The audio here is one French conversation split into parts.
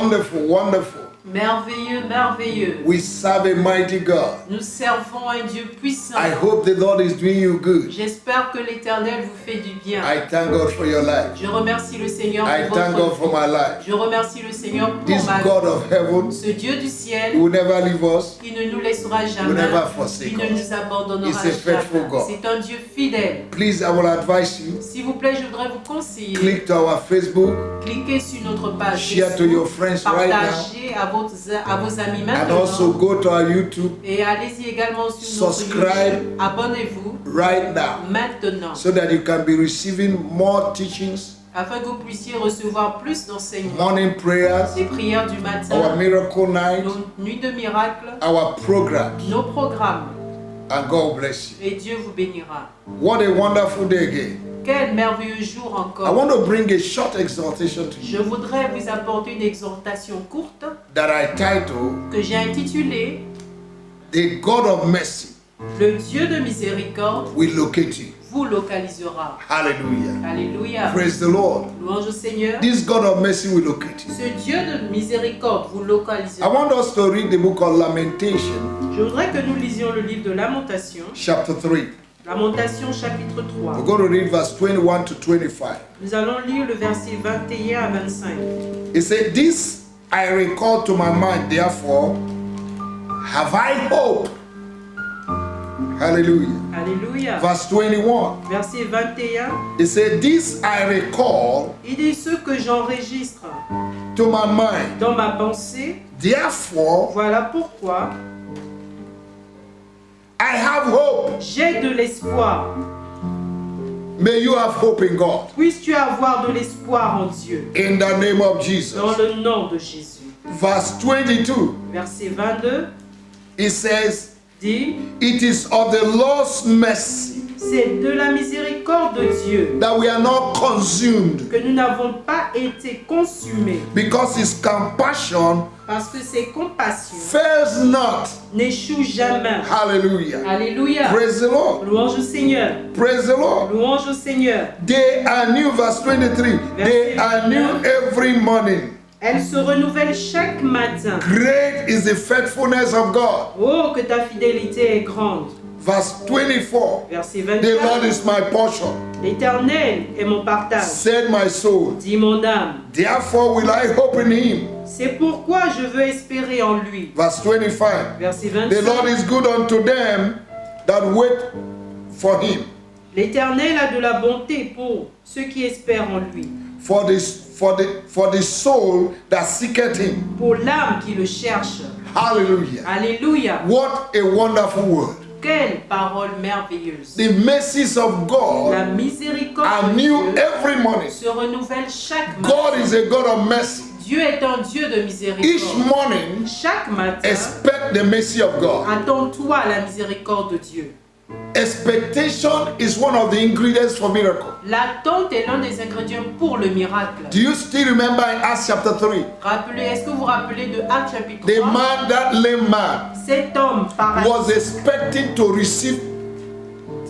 Wonderful, wonderful. Merveilleux, merveilleux. We serve a mighty God. Nous servons un Dieu puissant. I hope the Lord is doing you good. J'espère que l'Éternel vous fait du bien. I thank God for your life. Je remercie le Seigneur I pour thank God votre for vie. my life. Je remercie le Seigneur pour This ma God vie. of heaven Ce Dieu du ciel, will never leave us. qui ne nous laissera Will jamais, never forsake qui ne us. nous abandonnera He's a faithful jamais. God. C'est un Dieu fidèle. Please, I will advise you. S'il vous plaît, je voudrais vous conseiller. Click to our Facebook. Cliquez sur notre page Share to your friends right now. partagez à vos amis And maintenant. also go to our YouTube Et allez-y également sur notre Subscribe. YouTube. Abonnez-vous right now maintenant so that you can be receiving more teachings, afin que vous puissiez recevoir plus d'enseignements, morning prayers, des prières du our matin, miracle night, nos nuits de miracles, our programs. nos programmes. And God bless you. Et Dieu vous bénira. What a wonderful day again. Quel merveilleux jour I encore. want to bring a short exhortation to Je you voudrais vous apporter une exhortation courte that I title que j'ai intitulée The God of Mercy Le Dieu de miséricorde will locate you. vous localisera. Hallelujah. Alléluia. Praise the Lord. Louange au Seigneur. This God of mercy will locate you. Ce Dieu de miséricorde vous I localisera. want us to read the book of Lamentation, Je voudrais que nous lisions le livre de Lamentation. chapter 3. Lamentation chapitre 3. We're going to read verse 21 to 25. Nous allons lire le verset 21 à 25. It said, This I recall to my mind, therefore have I hope. Hallelujah. Alléluia. Verse 21. Verset 21. It said, This I recall Il dit ce que j'enregistre to my mind, dans ma pensée. therefore Voilà pourquoi I have hope. j'ai de l'espoir. May you have hope in God. Puisses-tu avoir de l'espoir en Dieu. In the name of Jesus. Dans le nom de Jésus. Verse 22. Verset 22 It says, dit, It is of the Lord's mercy c'est de la miséricorde de Dieu that we are not consumed, que nous n'avons pas été consumés, because his compassion parce que ses compassions fails not. n'échouent jamais. Hallelujah. Alléluia. Praise the Lord. Louange au Seigneur. Praise the Lord. Louange au Seigneur. They are new, verse 23. They are new every morning. Elle se renouvelle chaque matin. Great is the faithfulness of God. Oh, que ta fidélité est grande. Verse 24. Verset The Lord 24. is my portion, L'Éternel est mon partage, said my soul. dit mon âme. Therefore will I hope in him. C'est pourquoi je veux espérer en lui. Verse 25. Verset The Lord 25. is good unto them that wait for him. L'Éternel a de la bonté pour ceux qui espèrent en lui, For the soul that seeketh him. pour l'âme qui le cherche. Hallelujah. Alléluia. What a wonderful word. Quelle parole merveilleuse. The mercies of La God miséricorde are de new Dieu every morning. se renouvelle chaque matin. God is a God of mercy. Dieu est un Dieu de Each miséricorde. morning, Chaque matin, expect the mercy of God. attends-toi la miséricorde de Dieu. Expectation is one of the ingredients for miracle. L'attente est l'un des ingrédients pour le miracle. Do you still remember in Acts chapter 3? Est-ce que vous vous rappelez de Actes chapitre The 3? man, that lame man, Cet homme was expecting to receive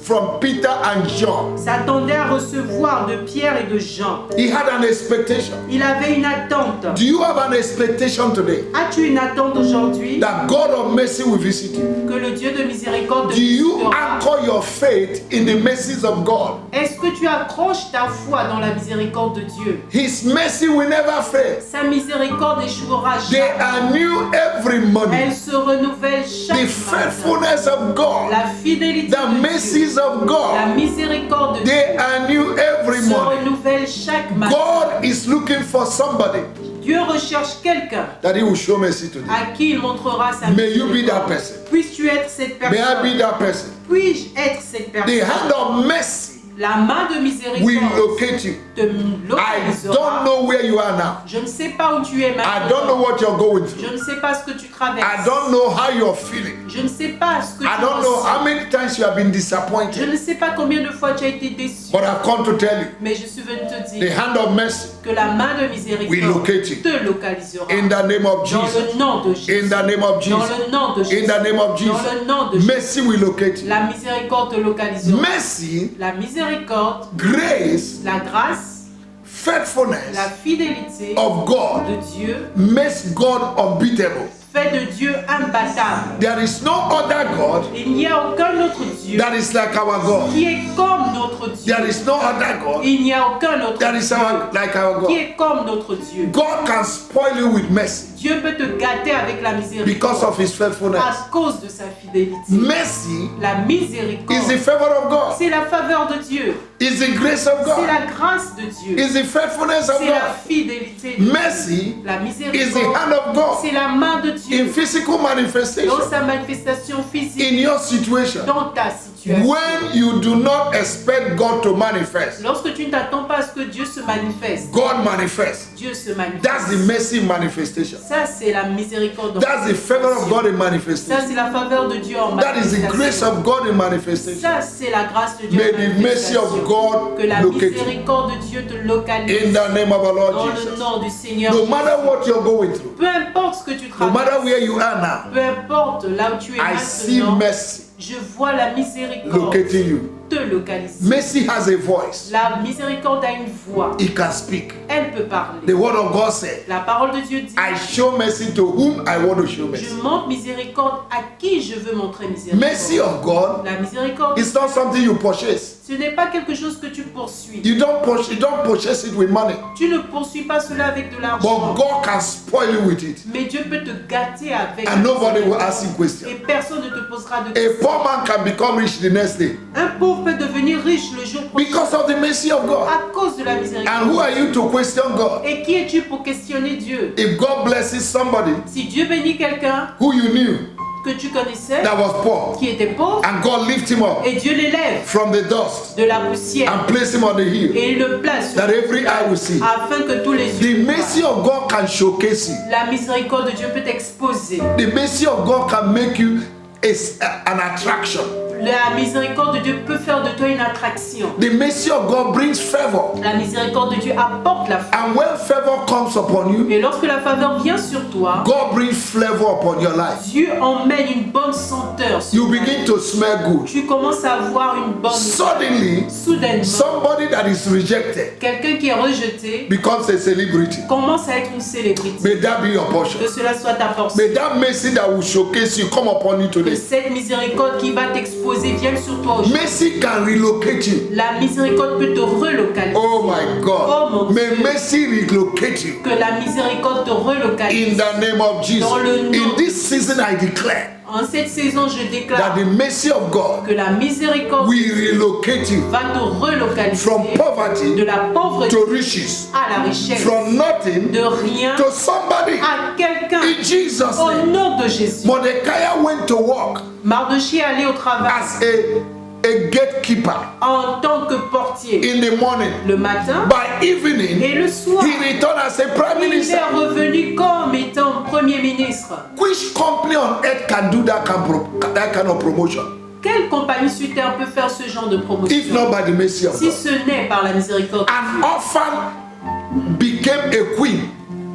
from Peter and John. s'attendait à recevoir de Pierre et de Jean. He had an expectation. Il avait une attente. Do you have an expectation today As-tu une attente aujourd'hui that God of mercy will visit you? que le Dieu de miséricorde te Do you visitera? anchor your faith in the mercies of God? Est-ce que tu accroches ta foi dans la miséricorde de Dieu? His mercy will never fail. Sa miséricorde n'échouera They jamais. are new every morning. Elle se renouvelle chaque The matin. faithfulness of God, La fidélité the de Dieu, mercies of la God, miséricorde de Dieu they are new every se morning. renouvelle chaque matin. God is looking for somebody Dieu recherche quelqu'un that He will show mercy today. à qui il montrera sa May you be that miséricorde. person. Puisses-tu être cette May I be personne? that person. Puis-je être cette The personne? hand of mercy La main de will miséricorde locate you. te I don't localisera. know where you are now. Je ne sais pas où tu es I don't know maintenant. what you're going through. Je ne sais pas ce que tu I traverses. don't know how you're feeling. Je ne sais pas ce que I tu don't know how ressens. many times you have been Je disappointed. ne sais pas combien de fois tu as été déçu. But I've come to tell you, Mais je suis venu te the dire hand of mercy que la main de will miséricorde locate you. te localisera. In the name of Dans Jesus. le nom de In Jésus. the name of Dans Jesus. le nom de Jésus. In the name of Dans Jesus. le nom de Jésus. Mercy will locate you. La miséricorde te localisera. Mercy, La miséricorde, grace, la grâce, faithfulness La fidélité of God de Dieu makes God unbeatable. fait de Dieu imbattable. There is no other God Il n'y a aucun autre Dieu that is like our God. qui est comme notre Dieu. There is no other God Il n'y a aucun autre that is Dieu like our qui God. est comme notre Dieu. God can spoil you with mercy Dieu peut te gâter avec la because of miséricorde his faithfulness. à cause de sa fidélité. Mercy La miséricorde, is the favor of God. c'est la faveur de Dieu. Is the grace of C'est God. la grâce de Dieu. Is the faithfulness of C'est la God. fidélité de Dieu. Mercy La is the miséricorde, hand of God c'est la main de Dieu in physical dans manifestation sa manifestation physique, in your situation. dans ta situation. When you do not expect God to manifest, Lorsque tu ne t'attends pas à ce que Dieu se manifeste, God manifests. Dieu se manifeste. That's the mercy manifestation. Ça, c'est la miséricorde. en That's the favor of manifestation. God in Ça, manifestation. c'est la faveur de Dieu en That is the grace manifestation. of God in manifestation. Ça, c'est la grâce de Dieu May en the mercy of manifestation. God Que la locate you. miséricorde de Dieu te localise In the name of our dans Lord le Jesus. nom du Seigneur. No matter what you're going through, Peu importe ce que tu no matter traverses, where you are now, peu importe là où tu es I see maintenant, mercy je vois la miséricorde locating you. te localiser. Mercy has a voice. La miséricorde a une voix. It can speak. Elle peut parler. The word of God said, La parole de Dieu dit, I show mercy to whom I want to show je mercy. montre miséricorde à qui je veux montrer miséricorde. Mercy of God La miséricorde, is not something you purchase. ce n'est pas quelque chose que tu poursuis. You don't purchase it with money. Tu ne poursuis pas cela avec de But l'argent. God can spoil you with it. Mais Dieu peut te gâter avec And nobody will miséricorde. ask you questions. Et personne ne te posera de A questions. poor man can become rich the next day Un pauvre peut devenir riche le jour prochain because of the mercy of God. à cause de la And who miséricorde. are you to question God? Et qui es-tu pour questionner Dieu? If God blesses somebody Si Dieu bénit quelqu'un who you knew que tu connaissais, that was poor, qui était pauvre, and God lift him up et Dieu l'élève from the dust de la poussière and place him on the hill, et il le place sur that every eye will see. afin que tous les The yeux mercy voient. of God can showcase you. La miséricorde de Dieu peut t'exposer. The mercy of God can make you an attraction. La miséricorde de Dieu peut faire de toi une attraction. The mercy of God brings favor. La miséricorde de Dieu apporte la faveur. And when favor comes upon you, Et lorsque la faveur vient sur toi, God brings flavor upon your life. Dieu emmène une bonne senteur sur You ta begin vie. to smell good. Tu commences à avoir une bonne Suddenly, soudainement. somebody that is rejected Quelqu'un qui est rejeté becomes a celebrity. commence à être une célébrité. May that be your portion. Que cela soit ta portion. May that mercy that will showcase you come upon you Que today. cette miséricorde qui va t'exposer vienne sur toi aujourd'hui. Mercy can relocate you. La miséricorde peut te relocaliser. Oh my Oh God. mon May Dieu. mercy relocate you. Que la miséricorde te In relocalise. the name of Jesus. Dans le nom In this season, I declare En cette saison, je that déclare the mercy of God que la miséricorde will relocate you va te relocaliser from de poverty la pauvreté to riches, à la richesse, from nothing de rien to somebody. à quelqu'un. In Jesus' Au name. nom de Jésus. Mordecai went to work Mardochée est allé au travail as a gatekeeper en tant que portier in the morning. le matin By evening, et le soir. he returned as a prime Il minister. est revenu comme étant premier ministre. Which company on earth can do that kind of promotion? Quelle compagnie sur terre peut faire ce genre de promotion If not by the mercy of si God. ce n'est par la miséricorde de An Dieu? orphan became a queen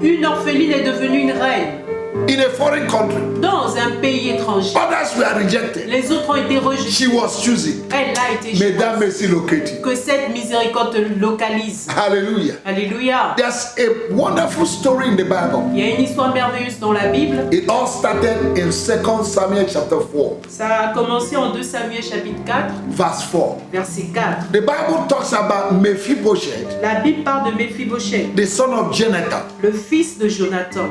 Une orpheline est devenue une reine in a foreign country. dans un pays étranger. Others were rejected. Les autres ont été rejetés. She was choosing. Elle a été May that choisie. mercy locate you. Que cette miséricorde te localise. Hallelujah. Alléluia. There's a wonderful story in the Bible. Il y a une histoire merveilleuse dans la Bible. It all started in 2 Samuel chapter 4, Ça a commencé en 2 Samuel chapitre 4, verse 4. verset 4. The Bible talks about Mephibosheth, La Bible parle de Méphibosheth, the son of Jonathan. le fils de Jonathan.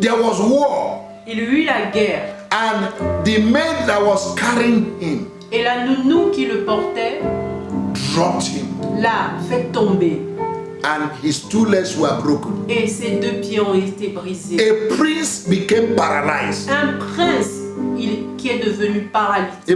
There was war, Il y eut la guerre. and the maid that was carrying him Et la nounou qui le portait dropped him, l'a fait tomber. and his two legs were broken. Et ses deux pieds ont été brisés. A prince became paralyzed. Un prince qui est devenu paralytique.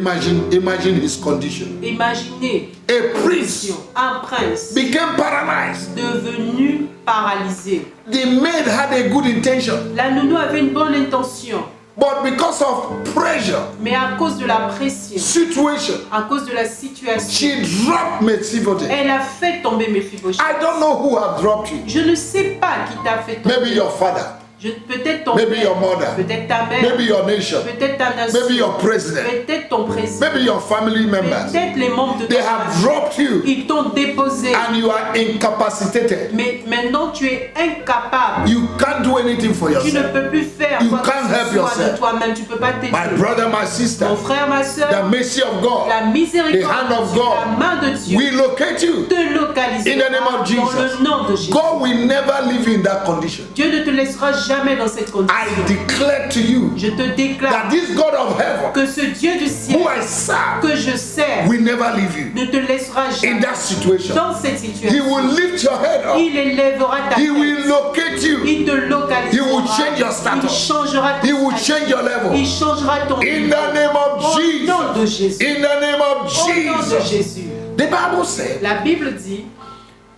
Imagine his condition. Imaginez, A prince un prince became paralyzed. devenu paralysé. The maid had a good intention, La nounou avait une bonne intention, but because of pressure, mais à cause de la pression, situation, à cause de la situation, she dropped Mephibosheth. elle a fait tomber Méphibosheth. I don't know who have dropped you. Je ne sais pas qui t'a fait tomber. Maybe your father, Peut-être ton maybe père, your mother, peut-être ta mère, maybe your nation, peut-être ta nation, maybe your president, peut-être ton président, maybe your family members. peut-être les membres de They ta have famille. dropped you Ils t'ont déposé, and you are incapacitated. mais maintenant tu es incapable. You can't do anything for Tu ne yourself. peux plus faire You quoi que can't help ce soit yourself. de toi-même. Tu ne peux pas My t'aider. brother, my sister, Mon frère, ma soeur, the mercy of God la miséricorde the hand de of Dieu, God la main de Dieu will locate you. te localisera In the name of dans Jesus. le nom de Jésus. God will never leave you in that condition. Dieu ne te laissera jamais dans cette I condition. declare to you Je te déclare that this God of heaven que ce Dieu du ciel who I serve que je sers will never leave you ne te laissera in jamais that situation. dans cette He situation. will lift your head up. Il élèvera ta He will tête. locate you. Il te localisera. He will change your status. Il changera He ton will statut. change your level. Il changera ton In niveau. the name of Au nom de Jesus. Jésus. In the name of Au nom de Jesus. Jésus. The Bible said La Bible dit,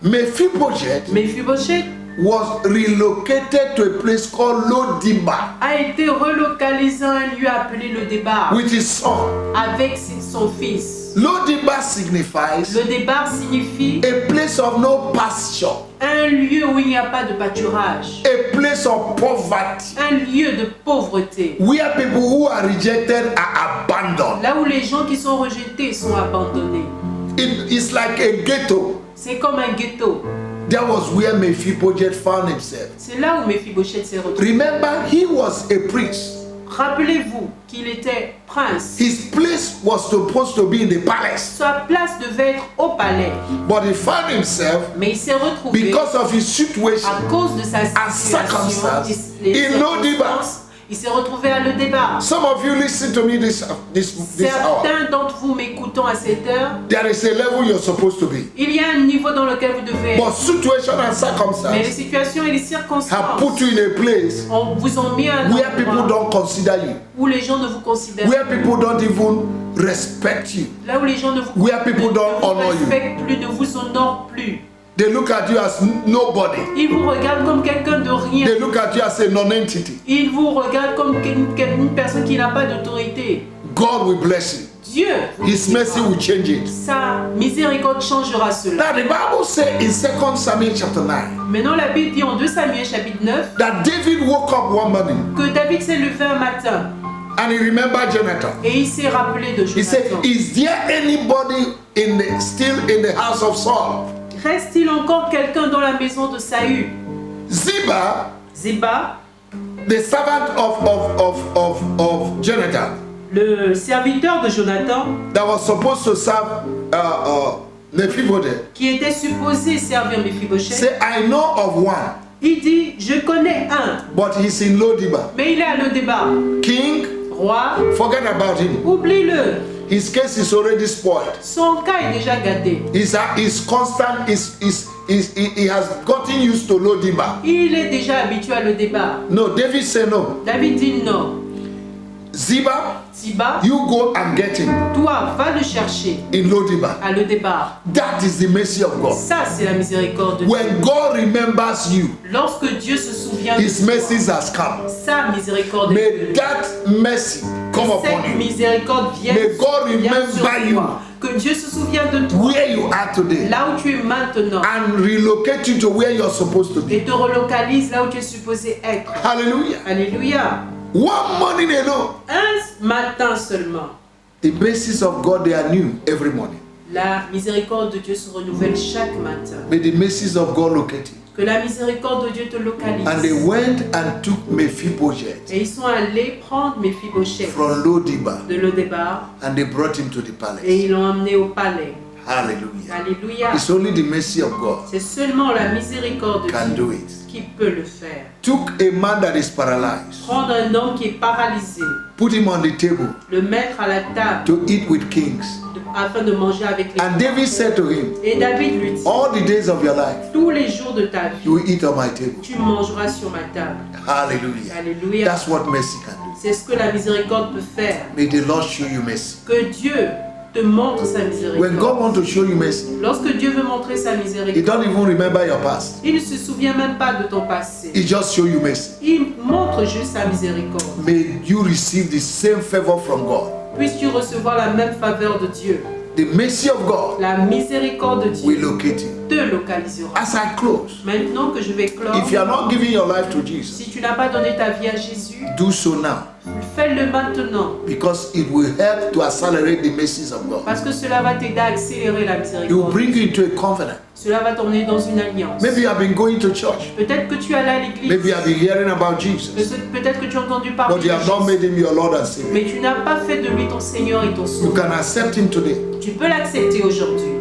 Mephibosheth Mephibosheth was relocated to a place called Lodiba a été relocalisé à un lieu appelé le débar with his son. avec son fils. Lodiba signifies Le débar signifie a place of no pasture, un lieu où il n'y a pas de pâturage, a place of poverty, un lieu de pauvreté, where people who are rejected are abandoned. là où les gens qui sont rejetés sont abandonnés. It's like a ghetto. C'est comme un ghetto. That was where Mephibosheth found himself. C'est là où Mephibosheth s'est retrouvé. Remember, he was a priest. Rappelez-vous qu'il était prince. His place was supposed to be in the palace, Sa place devait être au palais. but he found himself, Mais il s'est retrouvé because of his situation, à cause de sa And situation, circumstance, les in Lo-Debar. circonstances, il s'est retrouvé à le débat. Some of you listen to me this hour. Certains d'entre vous m'écoutant à cette heure, There is a level you're supposed to be. il y a un niveau dans lequel vous devez But être. situation and Mais les circumstance situations et les have circonstances put you in a place vous ont mis à un where people endroit don't consider you, où les gens ne vous considèrent where plus. people don't even respect you. Là où les gens ne vous, Where people don't ne vous honor you. respectent plus, ne vous honorent plus. They look at you as nobody. Ils vous regardent comme quelqu'un de rien. They look at you as a non-entity. Ils vous regardent comme une personne qui n'a pas d'autorité. God will bless you. Dieu, vous His mercy will change it. sa miséricorde changera cela. Now the Bible says in 2 Samuel chapter 9 Maintenant, la Bible dit en 2 Samuel chapitre 9 that David woke up one morning que David s'est levé un matin and he remembered Jonathan. et il s'est rappelé de He said, Jonathan. is there anybody still in the house of Saul? Reste-t-il encore quelqu'un dans la maison de Saül? Ziba, Ziba, the servant of Jonathan, le serviteur de Jonathan, that was supposed to serve Mephibosheth, qui était supposé servir Mephibosheth, say, I know of one, il dit, je connais un, but he's in Lodiba. mais il est à le débat. King, Roi, forget about him. oublie-le. His case is already spoiled. Son cas est déjà gâté. He's constant, he has gotten used to Lodiba. Il est déjà habitué à le débat. No, David said no. David dit non. Ziba, Ziba, you go and get him toi, va le chercher in Lodiba. à le débat. That is the mercy of God. Ça, c'est la miséricorde de Dieu. When God remembers you, Lorsque Dieu se souvient de His toi, mercies has come. sa miséricorde est May venue. that mercy come upon Cette you. miséricorde vient May God vient remember sur you. toi. Que Dieu se souvienne de toi, Where you are today là où tu es maintenant, and relocate you to where you're supposed to be. et te relocalise là où tu es supposé être. Hallelujah. Alléluia. One morning alone, Un matin seulement, the mercies of God, they are new every morning. la miséricorde de Dieu se renouvelle chaque matin. May the mercies of God locate you. Que la miséricorde de Dieu te localise. And they went and took Mephibosheth Et ils sont allés prendre Mephibosheth from Lodiba de Lo-Débar and they brought him to the et palace. ils l'ont emmené au palais. Hallelujah. Alléluia. It's only the mercy of God C'est seulement la miséricorde de can Dieu do it. qui peut le faire. Took a man that is paralyzed, Prendre un homme qui est paralysé, put him on the table le mettre à la table to eat with kings. afin de manger avec les And David said to him, Et David lui dit, all the days of your life, tous les jours de ta vie, you will eat on my table. tu mangeras sur ma table. Hallelujah. Alléluia. That's what mercy can do. C'est ce que la miséricorde peut faire. May the Lord show you mercy. Que Dieu te montre sa When miséricorde. God wants to show you mercy, Lorsque Dieu veut montrer sa He miséricorde, don't even remember your past. il ne se souvient même pas de ton passé. He just show you mercy. Il montre juste sa miséricorde. May you receive the same favor from God. Puisses-tu recevoir la même faveur de Dieu. The mercy of God La miséricorde de will Dieu locate you. te te localisera. As I close, Maintenant que je vais clore, if you are not giving your life to Jesus, si tu n'as pas donné ta vie à Jésus, do so now, fais-le maintenant. because it will help to accelerate the mercies of God. Parce que cela va t'aider à accélérer la It will miséricorde. bring you into a covenant. Cela va t'emmener dans une alliance. Maybe you have been going to church. Peut-être que tu es allé à l'église. Maybe you have been hearing about Jesus, Peut-être que tu as entendu parler but de you have not Jésus. made him your Lord and Savior. Mais tu n'as pas fait de lui ton Seigneur et ton You Sauveur. can accept him today Tu peux l'accepter aujourd'hui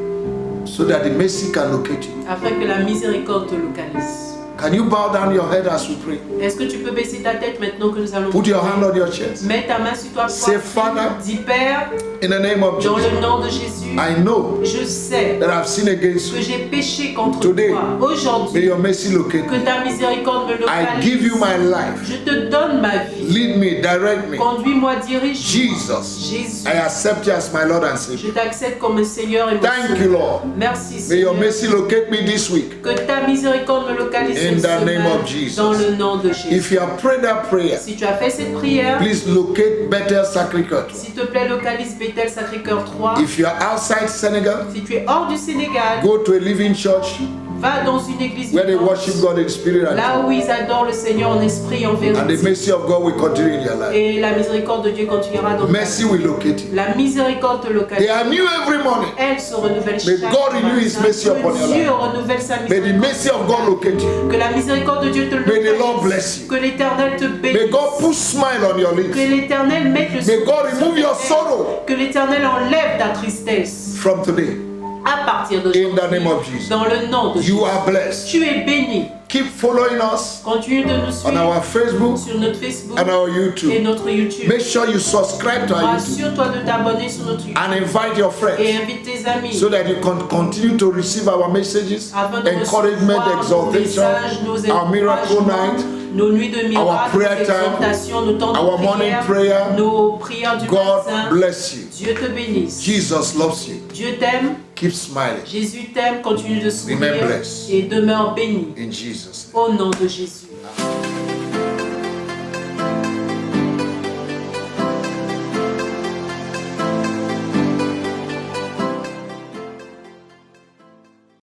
so that the mercy can locate you. afin que la miséricorde te localise. Can you bow down your head as we pray? Est-ce que tu peux baisser ta tête maintenant que nous allons Put your prier? hand on your chest. Mets ta main sur toi. Say, Father, Dis Père, in the name of dans Jesus, le nom de Jésus, I know je sais that I've sinned against que you. j'ai péché contre Today, toi. May Aujourd'hui, your mercy locate que me. ta miséricorde me I give localise. you my life. Je te donne ma vie. Lead me, direct me. Conduis-moi, dirige-moi. Jesus, Jésus, I accept you as my Lord and Savior. je t'accepte comme un Seigneur et mon Thank you, Sauveur. Lord. Merci May your Seigneur. mercy locate me this week. Que ta miséricorde me localise In cette the name semaine, of Jesus. dans le nom de Jésus. If you have prayed that prayer, Si tu as fait cette prière, please locate Bethel Sacré-Cœur. s'il te plaît, localise Bethel Sacré-Cœur 3. If you are outside Senegal, Si tu es hors du Sénégal, go to a living church va dans une église where they vivante, worship God in spirit and là truth. où ils adorent le Seigneur en esprit et en And the vérité. mercy of God will continue in your life. Et la miséricorde de Dieu continuera dans ta Mercy vie. will locate you. La miséricorde te They localise. are new every morning. Elle se renouvelle May chaque God renew His matin. mercy upon your Que Dieu life. renouvelle sa May the miséricorde. mercy of God locate you. Que la miséricorde de Dieu te May the Lord localise. bless you. Que l'Éternel te May bénisse. God put smile on your Que lips. l'Éternel mette le May sourire God sur remove tes your lèvres. sorrow Que l'Éternel enlève ta tristesse. from today. À partir In d'aujourd'hui, the name of Jesus. dans le nom de Jésus, You are blessed. tu es béni. Keep following us Continue de nous on suivre our Facebook sur notre Facebook and our et YouTube. notre YouTube. Make sure you subscribe to our YouTube Assure-toi de t'abonner sur notre YouTube and invite your et friends invite tes amis so that you can continue to receive our messages, afin de encouragement, recevoir nos exaltation, messages, nos our miracle encouragements, night, nos nuits de miracles, prayer nos time, exhortations, nos temps our de morning prière, prayer. nos prières du God matin. bless you. Dieu te bénisse. Jesus loves you. Dieu t'aime, Keep smiling Jésus t'aime, continue de sourire Remain blessed. et demeure béni in Jesus' name. au nom de Jésus. Amen.